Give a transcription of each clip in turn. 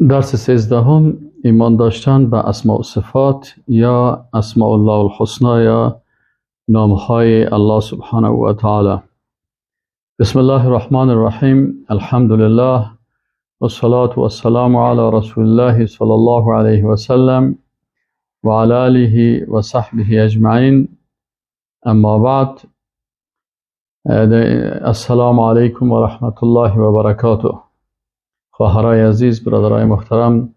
درس 13 ایمان داشتن به اسماء و صفات یا اسماء الله الحسنی یا نامهای الله سبحانه و تعالی. بسم الله الرحمن الرحیم. الحمد لله والصلاة والسلام علی رسول الله صلی الله علیه و سلم و علی آله و صحبه اجمعین. اما بعد، السلام علیکم و رحمت الله و برکاته. خواهرای عزیز، برادرای محترم،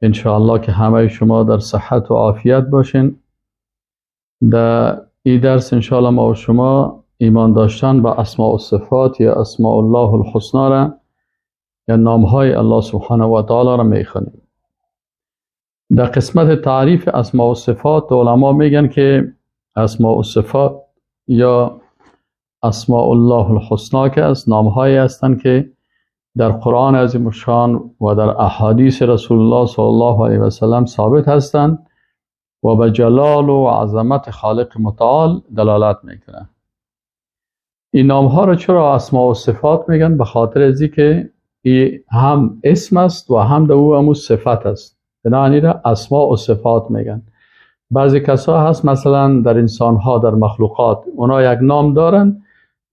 انشاءالله که همه شما در صحت و عافیت باشین. در این درس انشاءالله ما و شما ایمان داشتن به اسماء و صفات یا اسماء الله الحسنی را یا نامهای الله سبحانه و تعالی را میخوانیم. در قسمت تعریف اسماء و صفات علما میگن که اسماء و صفات یا اسماء الله الحسنی که از نامهایی هستند که در قرآن عظیم الشان و در احادیث رسول الله صلی الله علیه و سلم ثابت هستند و به جلال و عظمت خالق متعال دلالت میکنند. این نامها را چرا اسماء و صفات میگن؟ به خاطر ازی که این هم اسم است و هم همون صفت است. بنابراین را اسماء و صفات میگن. بعضی کسا هست مثلا در انسانها، در مخلوقات، اونا یک نام دارن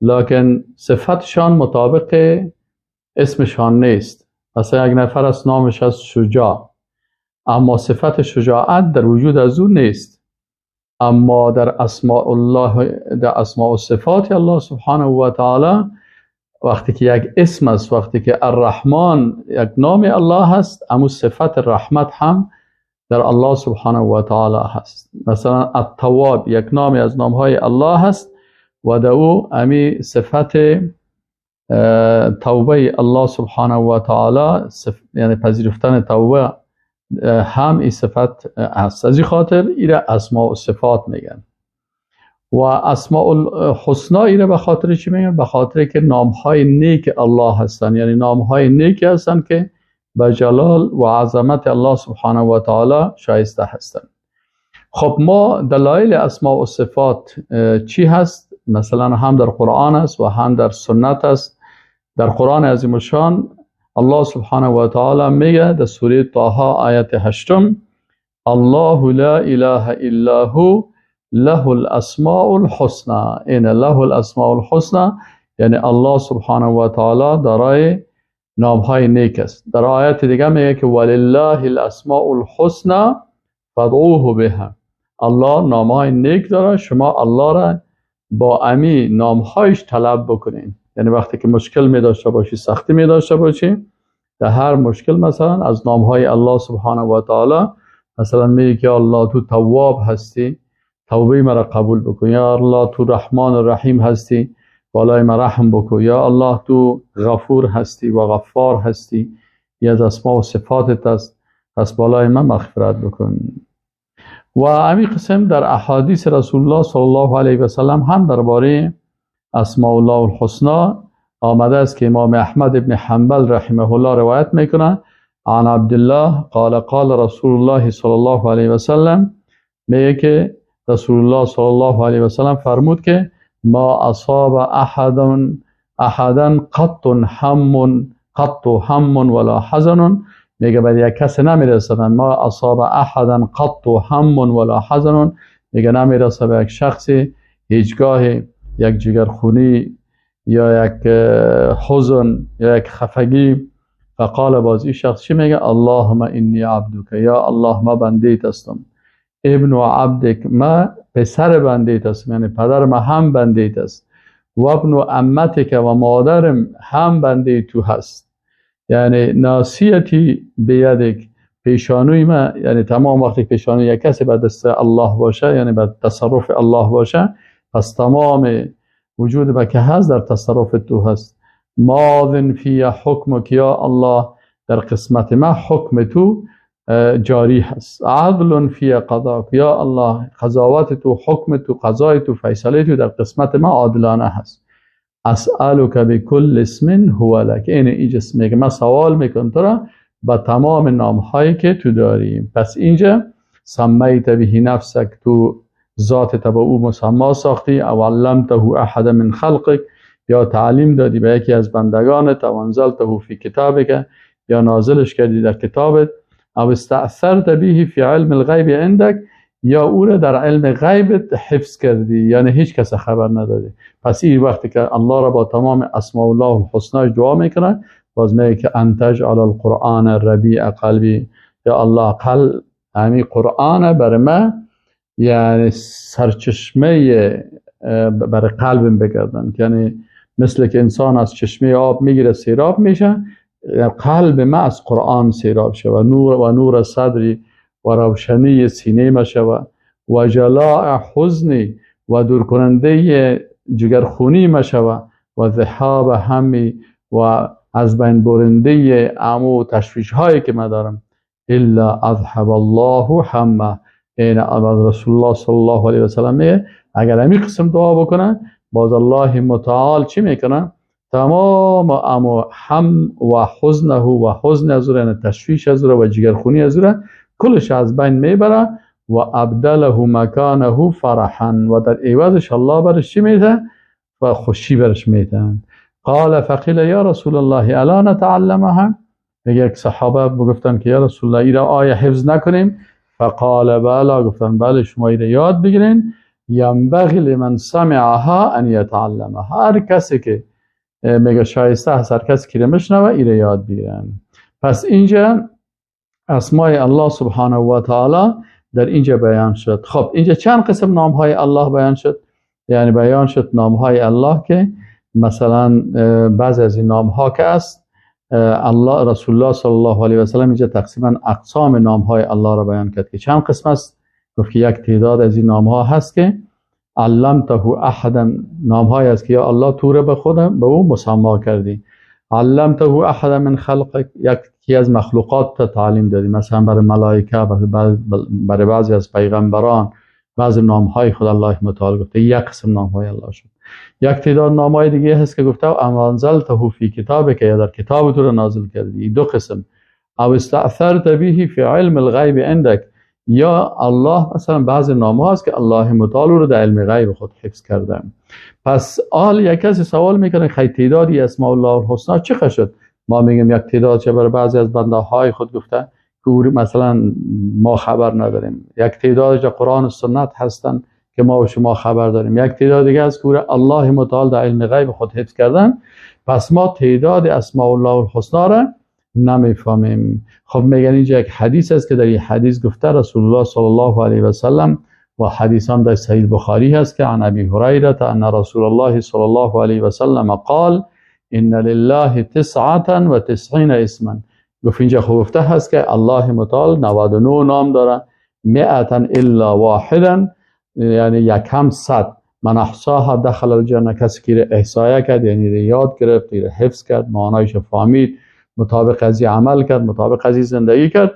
لکن صفتشان مطابق اسمشان نیست. مثلا یک نفر از نامش از شجاع، اما صفت شجاعت در وجود از او نیست. اما در اسماء الله، در اسماء و صفات الله سبحانه و تعالی، وقتی که یک اسم است، وقتی که الرحمن یک نام الله هست، اما صفت رحمت هم در الله سبحانه و تعالی هست. مثلا التواب یک نامی از نامهای الله هست و در او امی صفت توبه الله سبحانه و تعالی، یعنی پذیرفتن توبه هم این صفت هست. از این خاطر ایره اسماء و صفات میگن. و اسماء الحسنی ایره به خاطر چی میگن؟ به خاطر که نامهای نیک الله هستن، یعنی نامهای نیک هستن که به جلال و عظمت الله سبحانه و تعالی شایسته هستن. خب ما دلایل اسماء و صفات چی هست؟ مثلا هم در قرآن است و هم در سنت است. در قرآن عظیم الشان الله سبحانه و تعالی میگه در سوره طه آیت 8: الله لا اله الا هو له الاسماء الحسنى. این له الاسماء الحسنى یعنی الله سبحانه و تعالی دارای نامهای نیک است. در آیت دیگه میگه که ولله الاسماء الحسنى فادعوه بها. الله نامهای نیک داره، شما الله را با امی نامهایش طلب بکنین. یعنی وقتی که مشکل می داشته باشی، سختی می داشته باشی، در هر مشکل مثلا از نامهای الله سبحانه و تعالی مثلا میگی که الله تو تواب هستی، توبه مرا قبول بکن. یا الله تو رحمان و رحیم هستی، بالای ما رحم بکن. یا الله تو غفور هستی و غفار هستی، یه از اسماء و صفاتت است، پس بالای ما مغفرت بکن. و همین قسم در احادیث رسول الله صلی الله علیه و سلم هم درباره اسماء الله الحسنی آمده است که امام احمد ابن حنبل رحمه الله روایت میکنه: عن عبدالله قال قال رسول الله صلی الله علیه و سلم، میگه که رسول الله صلی الله علیه و سلم فرمود که ما اصاب احدا قط هم ولا حزن. میگه به یک کس نمیرسه. ما اصاب احدا قط هم ولا حزن، میگه نمیرسه به یک شخصی هیچگاه یک جگرخونی یا یک حزن یا یک خفگی. فقال باز این شخص چی میگه؟ اللهم انی عبدک، یا الله ما بندیت هستم. ابن و عبدک، ما پسر بندیت هستم، یعنی پدر ما هم بندیت است. و ابن و امتک، و مادرم هم بندیت تو هست. یعنی ناسیتی بیدک، پیشانوی ما، یعنی تمام وقتی پیشانوی یک کسی به دست الله باشه، یعنی به تصرف الله باشه، پس تمام وجود ما که هست در تصرف تو هست. ماذن فی حکمک، یا الله در قسمت ما حکم تو جاری هست. عدل فی قضاک، یا الله قضاوت تو، حکم تو، قضای تو، فیصله تو در قسمت ما عادلانه هست. اسألک بكل اسم هو لک، این جسم میگه من سوال میکنم تو را با تمام نامهایی که تو داریم. پس اینجا سمیت به نفسک، تو ذات تبع او مسما ساختی، او علمته احد من خلقک، یا تعلیم دادی به یکی از بندگانت، او انزلته فی کتابک، یا نازلش کردی در کتابت، او استأثرت به فی علم الغیب عندك، یا او را در علم غیبت حفظ کردی، یعنی هیچ کس خبر ندادی. پس این وقتی که الله را با تمام اسماء الله الحسنا دعا میکنه، باز میگه که ان تجعل القرآن ربیع قلبی، یا الله قلب همین قرآن بر ما یعنی سرچشمه برای قلبم بگردن، یعنی مثل که انسان از چشمه آب میگیره سیراب میشه، قلب ما از قرآن سیراب شود، و نور صدری و روشنی سینه ما شود، و جلاء حزنی و دور کننده جگرخونی ما شود، و ذهاب همی و از بین برنده امو تشویش هایی که من دارم. الا اذهب الله همه، این رسول الله صلی الله علیه و سلم اگر همین قسم دعا بکنه، باز الله متعال چی میکنه؟ تمام امو هم و حزنه و حزن ازوره، یعنی تشویش ازوره و جگرخونی ازوره کلش از بین میبره، و ابدله مکانه فرحا، و در عوضش الله برش چی میده؟ و خوشی برش میده. قال فقیل یا رسول الله الا نتعلمها، یک صحابه بگفتن که یا رسول الله ایرا آیا حفظ نکنیم؟ فقال بلا، گفتن بله شما ایرا یاد بگیرین. ینبغی لمن سمعها ان یتعلمها، هر کسی که میگه شایسته هست هر کسی که میشنوه ایرا یاد بگیرن. پس اینجا اسماء الله سبحانه و تعالی در اینجا بیان شد. خب اینجا چند قسم نام های الله بیان شد؟ یعنی بیان شد نام های الله که مثلا بعضی از این نام ها که است الله رسول الله صلی الله علیه و سلم اینجا تقسیما اقسام نام های الله را بیان کرد که چند قسم است. گفت که یک تعداد از این نام ها هست که علمته احدا، نام های است که یا الله تو را به خودم به او مسما کردی. علمته احدا من خلقک، یکی از مخلوقات تا تعلیم دادی، مثلا برای ملائکه، برای بعضی از پیغمبران بعضی نام های خود الله متعال گفته، یک قسم نام های الله شد. یک تعداد نام های دیگه هست که گفته ام انزلته فی کتابک، یا در کتاب تو را نازل کردی. دو قسم. او استأثرت به فی علم الغیب عندك، یا الله مثلا بعضی نام ها هست که الله متعال رو در علم غیب خود حفظ کرده. پس یک کسی سوال میکنه خیلی تعدادی اسماء الله الحسنا چه شد؟ ما میگیم یک تعداد چه برای بعضی از بنده های خود گفته که مثلا ما خبر نداریم، یک تعداد قرآن و سنت هستن که ما و شما خبر داریم، یک تعداد دیگه از که الله متعال در علم غیب خود حفظ کردن. پس ما تعداد اسماء الله الحسنا را نمیفهمیم. خب میگن اینجا یک حدیث است که در این حدیث گفته رسول الله صلی الله علیه و سلم، و حدیث هم در صحیح بخاری هست که عن ابی هریره ان رسول الله صلی الله علیه و سلم قال ان لله 99 اسما. گفت اینجا گفته هست که الله متعال 99 نام داره، 100 الا واحدا، یعنی یکم 100. من احصاها دخل الجنه، کسی که احصایه کرد یعنی یاد گرفت، حفظ کرد، معنایش فهمید، مطابق از عمل کرد، مطابق از زندگی کرد،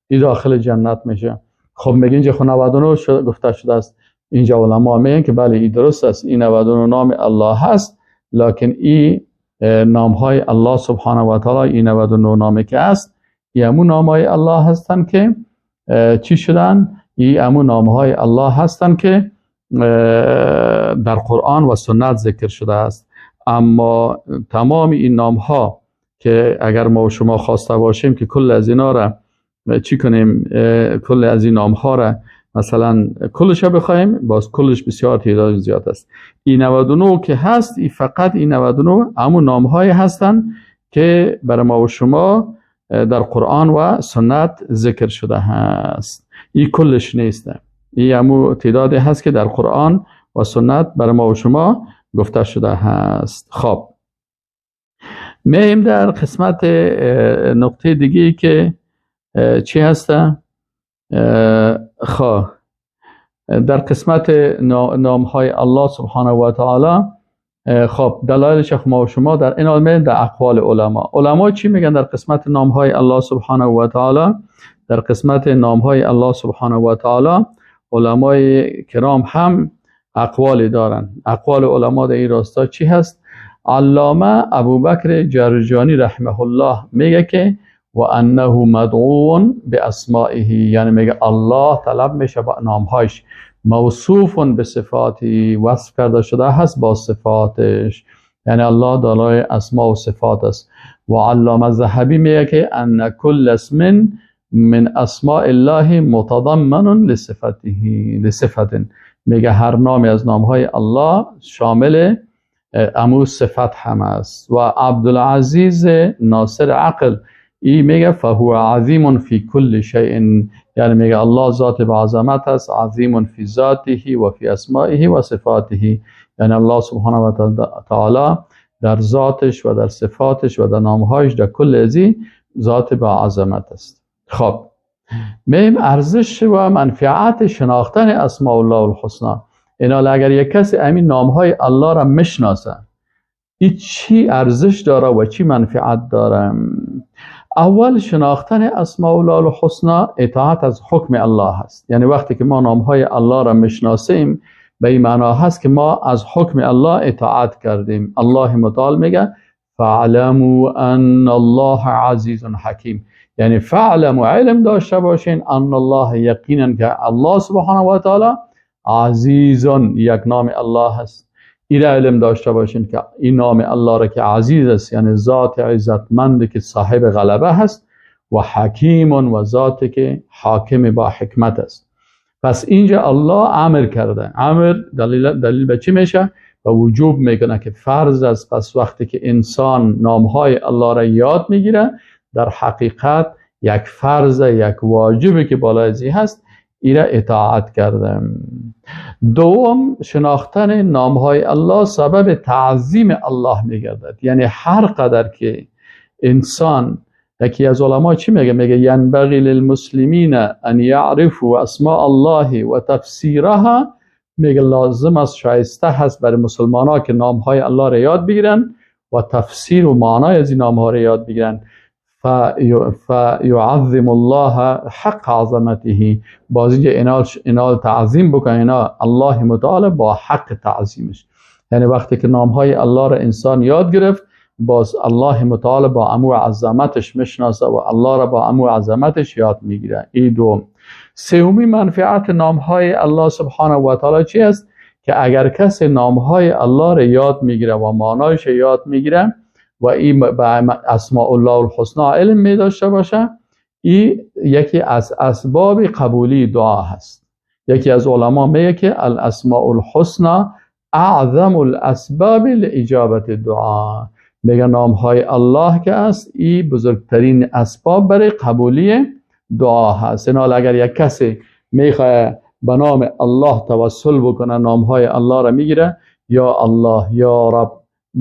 این داخل جنت میشه. خب میگه اینجا 99 گفته شده است. اینجا علما میگن که بله این درست است، این 99 نام الله هست، لکن این نام های الله سبحانه و تعالی، این 99 نامی که است، این همون نام های الله هستن که چی شدن؟ این همون نام های الله هستن که در قرآن و سنت ذکر شده است. اما تمام این نام ها که اگر ما و شما خواسته باشیم که کل از اینا را چی کنیم، کل از این نام ها را مثلا کلش را بخوایم، باز کلش بسیار تعداد زیاد است. این 99 که هست، این فقط این 99 همون نام های هستن که برای ما و شما در قرآن و سنت ذکر شده هست. این کلش نیست، این همون تعدادی هست که در قرآن و سنت برای ما و شما گفته شده هست. خب میم در قسمت نقطه دیگه که چی هسته؟ خب در قسمت نام های الله سبحانه و تعالی، خب دلایلش ما و شما در این علم در اقوال علما چی میگن در قسمت نام های الله سبحانه و تعالی؟ در قسمت نام های الله سبحانه و تعالی علمای کرام هم اقوالی دارن. اقوال علما در این راستا چی هست؟ علامه ابوبکر جرجانی رحمه الله میگه که و انه مدعو به اسمائه، یعنی میگه الله طلب میشه با نامهاش، موصوف به صفاتی، وصف کرده شده هست با صفاتش. یعنی الله دارای اسما و صفات است. و علامه ذهبی میگه که ان کل اسم من اسماء الله متضمن لصفته میگه هر نامی از نامهای الله شامل امو صفت هم است. و عبدالعزیز ناصر عقل ای میگه فهو عظیم فی کل شیء، یعنی میگه الله ذات با عظمت است، عظیم فی ذاته و فی اسمائه و صفاته، یعنی الله سبحانه و تعالی در ذاتش و در صفاتش و در نامهایش در کل ازی ذات با عظمت است. خب میم ارزش و منفعت شناختن اسماء الله الحسنی. اینا اگر یک کسی همین نامهای الله را میشناسه این چی ارزش داره و چی منفعت داره؟ اول شناختن اسماء الله الحسنی اطاعت از حکم الله هست. یعنی وقتی که ما نامهای الله را میشناسیم به این معنا هست که ما از حکم الله اطاعت کردیم. الله متعال میگه فاعلموا ان الله عزیز حکیم، یعنی فعلم و علم داشته باشین ان الله، یقینا که الله سبحانه و تعالی عزیزون یک نام الله هست. این علم داشته باشین که این نام الله را که عزیز است یعنی ذات عزتمند که صاحب غلبه هست، و حکیم و ذات که حاکم با حکمت است. پس اینجا الله امر کرده. امر دلیل به چی میشه؟ و وجوب میکنه که فرض است. پس وقتی که انسان نامهای الله را یاد میگیره در حقیقت یک فرض، یک واجبی که بالای ازی هست، این را اطاعت کرده. دوم شناختن نامهای الله سبب تعظیم الله میگردد. یعنی هر قدر که انسان، یکی از علما چی میگه؟ میگه ینبغی للمسلمین ان یعرفوا اسماء الله و تفسیرها، میگه لازم است، شایسته هست برای مسلمان ها که نامهای الله را یاد بگیرن و تفسیر و معنای از این نامها را یاد بگیرن. فیعظم الله حق عظمته، باز اینجا اینال تعظیم بکنه، اینا الله متعال با حق تعظیمش. یعنی وقتی که نامهای الله را انسان یاد گرفت باز الله متعال با امو عظمتش میشناسه و الله را با امو عظمتش یاد میگیره. این دوم. سومی منفعت نامهای الله سبحانه و تعالی چی است؟ که اگر کسی نامهای الله را یاد میگیره و معنایش یاد میگیره و این به اسماء الله الحسنی علم می داشته باشه، این یکی از اسباب قبولی دعا هست. یکی از علما میگه که الاسماء الحسنی اعظم الاسباب لاجابت دعا، میگه نامهای الله که است این بزرگترین اسباب برای قبولی دعا هست. اینال اگر یک کسی میخواد به نام الله توسل بکنه، نامهای الله را میگیره، یا الله یا رب.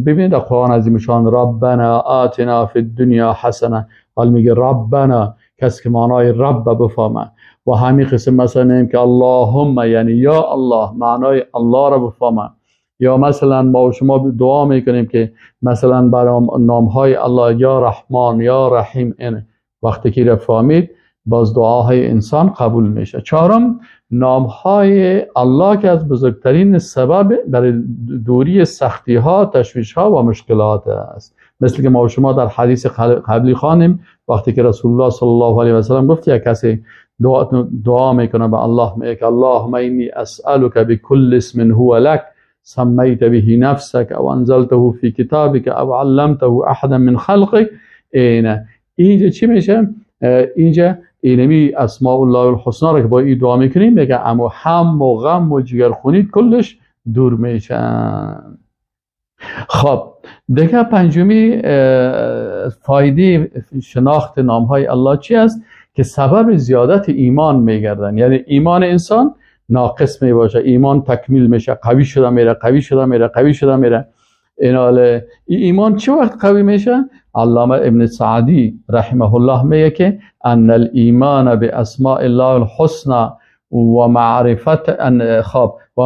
ببینید در قرآن عظیم شان ربنا آتنا فی الدنیا حسنه، حال میگه ربنا، کسی که معنای رب بفهمه. و همین قسم مثلا میگیم که اللهم، یعنی یا الله، معنای الله را بفهمه. یا مثلا ما و شما دعا میکنیم که مثلا برای نامهای الله یا رحمان یا رحیم، این وقتی که را فهمید باز دعاهای انسان قبول میشه. چهارم نامهای الله که از بزرگترین سبب برای دوری سختی ها، تشویش ها و مشکلات است. مثل که ما و شما در حدیث قبلی خوانیم وقتی که رسول الله صلی الله علیه و سلم گفت یک کسی دعا میکنه به الله، میگه اللهم انی اسالک بكل اسم هو لك سمیت به نفسك او انزلته فی کتابك او علمته احدا من خلقك. اینجا چی میشه؟ اینجا اینمی اسماء الله الحسنی را که با این دعا میکنیم میگه اما هم و غم و جگرخونی کلش دور میشن. خب دیگه پنجمی فایده شناخت نامهای الله چی است؟ که سبب زیادت ایمان میگردن. یعنی ایمان انسان ناقص میباشه، ایمان تکمیل میشه، قوی شده میره، قوی شده میره، قوی شده میره. این ایمان چه وقت قوی میشه؟ علامه ابن سعدی رحمه الله میگه که ان الایمان باسماء الله الحسنى و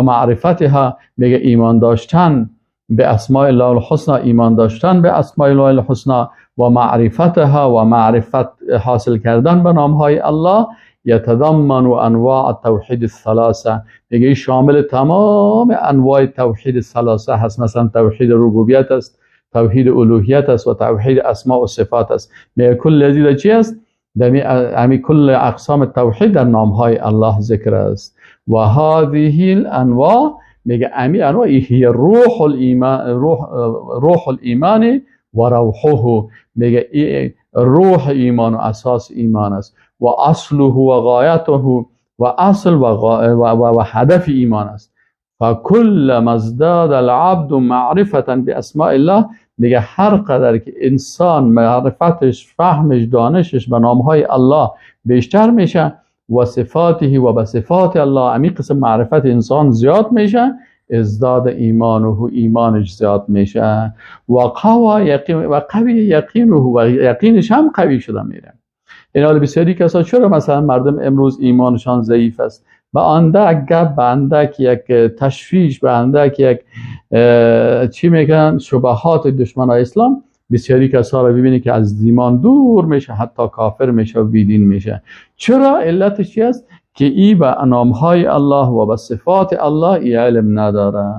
معرفتها، میگه ایمان داشتن به اسماء الله الحسنى، ایمان داشتن به اسماء الله الحسنى و معرفتها و معرفت حاصل کردن به نامهای الله، یتضمن انواع التوحید الثلاثه، میگه شامل تمام انواع توحید الثلاثه هست. مثلا توحید ربوبیت است، توحید الوهیت است و توحید اسماء و صفات است. میگه کل ازیده چی است؟ همی کل اقسام توحید در نامهای الله ذکر است. و هذه الانواع میگه امی انواع هی روح الایمان، روح الایمان و روحه، میگه روح ایمان و اساس ایمان است و اصله و غایته و اصل و هدف ایمان است. فکل ما ازداد العبد معرفة باسماء الله، میگه هر قدر که انسان معرفتش، فهمش، دانشش به نامهای الله بیشتر میشه و صفاته و به صفات الله، امی قسم معرفت انسان زیاد میشه، ازداد ایمانه و ایمانش زیاد میشه و قوی یقینه و یقینش هم قوی شده میره. این حال بسیاری کسا چرا مثلا مردم امروز ایمانشان ضعیف است؟ به اندک گپ، به اندک یک تشویش، به اندک یک چی میگن شبهات دشمنای اسلام، بسیاری کسا رو ببینی که از ایمان دور میشه، حتی کافر میشه و بیدین میشه. چرا؟ علتش چی است؟ که ای به نامهای الله و به صفات الله ای علم نداره،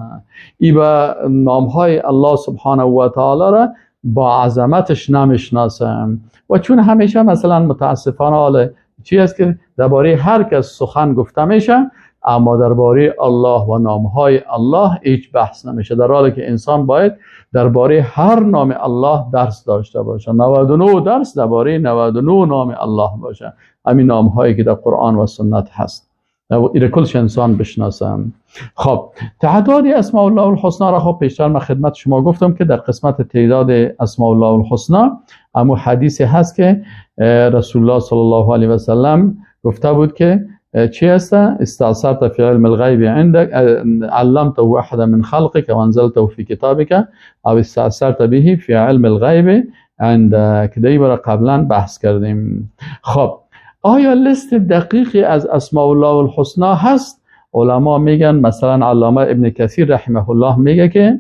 ای به نامهای الله سبحانه و تعالی را با عظمتش نمیشناسه. و چون همیشه مثلا متاسفانه حال چی است که درباره هر کس سخن گفته میشه، اما درباره الله و نامهای الله هیچ بحث نمیشه، در حالی که انسان باید درباره هر نام الله درس داشته باشه. 99 درس درباره 99 نام الله باشه، همین نامهایی که در قرآن و سنت هست، این کلش انسان بشناسن. خب تعداد اسماء الله الحسنا را خب پیشتر من خدمت شما گفتم که در قسمت تعداد اسماء الله الحسنا اما حدیثی هست که رسول الله صلی الله علیه و سلم گفته بود که چی است؟ استأثرت فی علم الغیب عندك علمته احد من خلقك وانزلته فی کتابك او استأثرت به فی علم الغیب عندك. دیگه را قبلا بحث کردیم. خب آیا لیست دقیقی از اسماء الله الحسنا هست؟ علما میگن، مثلا علامه ابن کثیر رحمه الله میگه که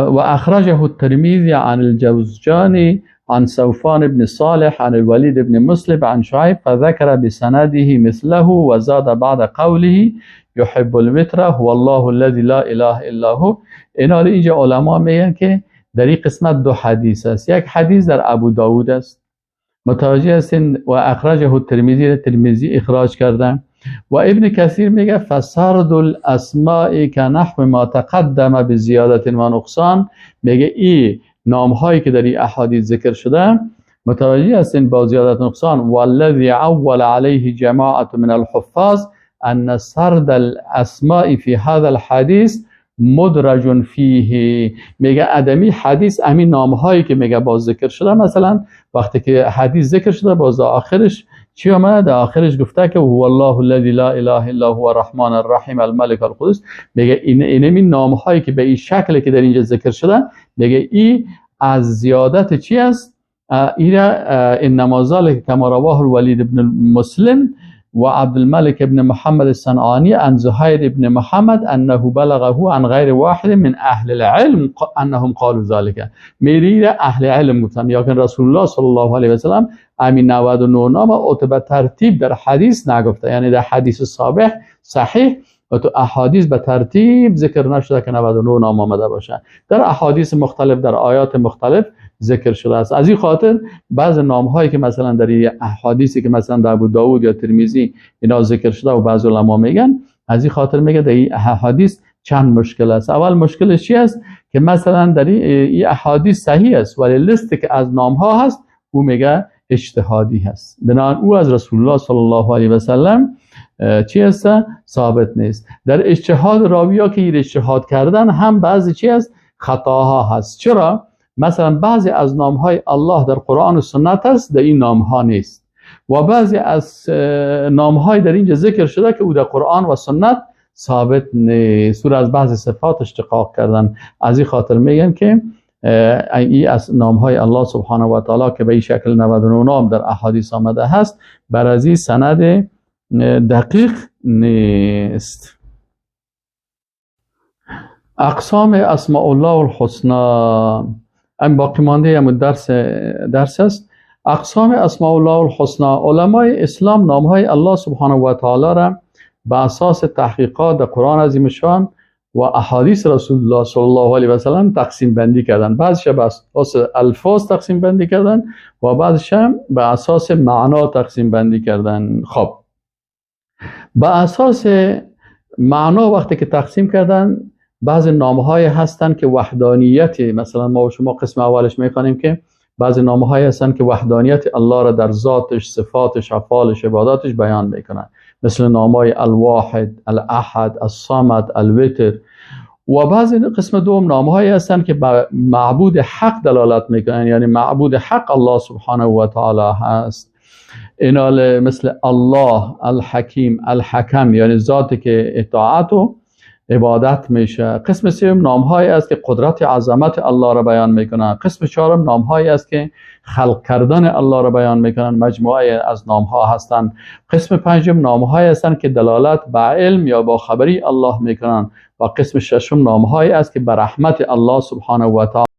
و اخرجه الترمذی عن الجوزجانی عن سوفان بن صالح عن الولید بن مسلم عن شعیب فذكر بسنده مثله وزاد بعد قوله يحب الوتر هو الله الذي لا اله الا هو. اینجا علما میگن که در این قسمت دو حدیث است. یک حدیث در ابو داود است، متوجه هستین، و اخرجه ترمذی اخراج کردن. و ابن کثیر میگه فسرد الاسماء که نحو ما تقدم بزیادت و نقصان، میگه این نام هایی که در این احادیث ذکر شده متوجه هستین با زیادت و نقصان. والذی اول علیه جماعت من الحفاظ ان سرد الاسماء فی هذا الحدیث مدرج فیه، میگه ادمی حدیث همین نام هایی که میگه باز ذکر شده، مثلا وقتی که حدیث ذکر شده باز آخرش چی اومده؟ در آخرش گفته که هو الله الذی لا اله الا هو الرحمن الرحیم الملک القدوس، میگه این نام هایی که به این شکلی که در اینجا ذکر شده، میگه این از زیادت چی است؟ انما ذلک کما رواه الولید بن مسلم و عبد الملك ابن محمد الصنعانی عن زهير ابن محمد انه بلغه عن غیر واحد من اهل العلم انهم قالوا ذلك. میری اهل علم گفتن، یا که رسول الله صلی الله علیه و سلم امین 99 نام به ترتیب در حدیث نگفته، یعنی در حدیث صحیح و تو احادیث به ترتیب ذکر نشده که 99 نام آمده باشه، در احادیث مختلف در آیات مختلف ذکر شده است. از این خاطر بعض نام هایی که مثلا در احادیثی که مثلا در ابو داود یا ترمذی اینا ذکر شده و بعضی علما میگن، از این خاطر میگه در این احادیث چند مشکل است. اول مشکلش چی است؟ که مثلا در این احادیث صحیح است ولی لیستی که از نام ها هست او میگه اجتهادی هست، بنابراین او از رسول الله صلی الله علیه و سلم چی است؟ ثابت نیست. در اجتهاد راویا که این اجتهاد کردن هم بعضی چی است؟ خطاها هست. چرا؟ مثلا بعضی از نامهای الله در قرآن و سنت است، در این نامها نیست، و بعضی از نامهای در اینجا ذکر شده که او در قرآن و سنت ثابت نیست، او از بعضی صفات اشتقاق کردن. از این خاطر میگن که این از نامهای الله سبحانه و تعالی که به این شکل 99 نام در احادیث آمده هست بر از این سند دقیق نیست. اقسام اسماء الله الحسنا، این باقی مانده هم درس است. اقسام اسماء الله الحسنا، علمای اسلام نامهای الله سبحانه و تعالی را به اساس تحقیقات در قرآن عظیم شان و احادیث رسول الله صلی الله علیه و سلم تقسیم بندی کردن. بعضیش به اساس الفاظ تقسیم بندی کردن و بعضیش به اساس معنا تقسیم بندی کردن. خب به اساس معنا وقتی که تقسیم کردن، بعضی نامهای هستن که وحدانیت، مثلا ما و شما قسم اولش میخوانیم که بعضی نامهای هستن که وحدانیت الله را در ذاتش، صفاتش، افعالش، عباداتش بیان میکنن، مثل نامهای الواحد، الاحد، الصمد، الوتر. و بعضی قسم دوم نامهایی هستن که به معبود حق دلالت میکنن، یعنی معبود حق الله سبحانه و تعالی هست. اینا مثل الله، الحکیم، الحکم، یعنی ذاتی که اطاعت و عبادت میشه. قسم سوم نامهایی است که قدرت عظمت الله را بیان میکنن. قسم چهارم نامهایی است که خلق کردن الله را بیان میکنن، مجموعه از نامها هستند. قسم پنجم نامهایی هستند که دلالت به علم یا با خبری الله میکنن. و قسم ششم نامهایی است که به رحمت الله سبحانه و تعالی